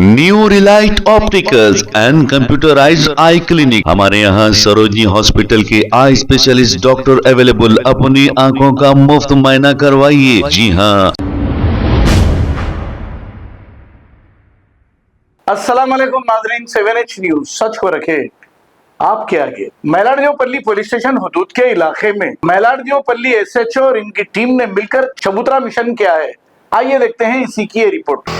New relight opticals and computerized eye clinic. हमारे यहाँ Sarojini hospital के आई स्पेशलिस्ट डॉक्टर अवेलेबल। अपनी आंखों का मुफ्त मुआयना करवाइए। जी हाँ। अस्सलाम वालेकुम नाज़रीन, 7H न्यूज सच को रखे आपके आगे। मैलारदेवपल्ली पुलिस स्टेशन हदूद के इलाके में मैलारदेवपल्ली SHO और इनकी टीम ने मिलकर चबूतरा मिशन किया है। आइए देखते हैं इसी की ये रिपोर्ट।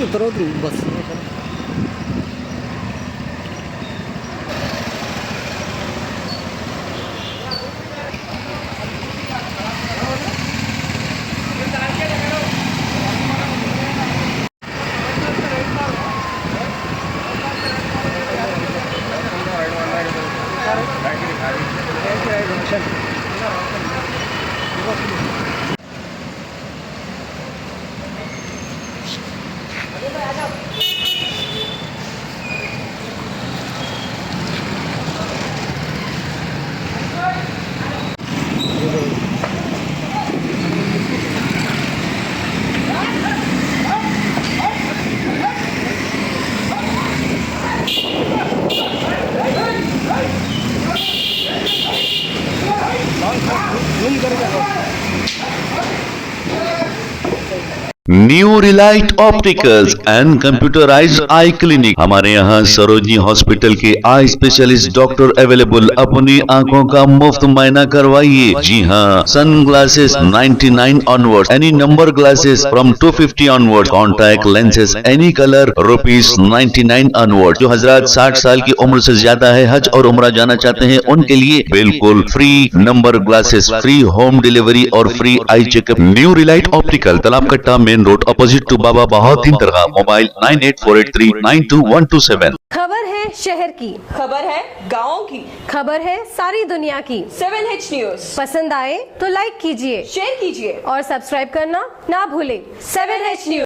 उतरो तो बस जूम करके new relight opticals and computerized eye clinic. हमारे यहाँ सरोजनी हॉस्पिटल के आई स्पेशलिस्ट डॉक्टर अवेलेबल। अपनी आंखों का मुफ्त मायना करवाइए। जी हाँ, sun glasses 99 onward, any number glasses from 250 onward, contact lenses any colour ₹99 onward. जो हजरात 60 साल की उम्र से ज्यादा है, हज और उम्रा जाना चाहते हैं, उनके लिए बिल्कुल free number glasses, free home delivery और free eye checkup. New relight optical, Talab Katta, main road, opposite to बाबा बहाउद्दीन दरगाह। मोबाइल 9848392127। खबर है शहर की, खबर है गाँव की, खबर है सारी दुनिया की। 7H न्यूज पसंद आए तो लाइक कीजिए, शेयर कीजिए और सब्सक्राइब करना ना भूलें। 7H news.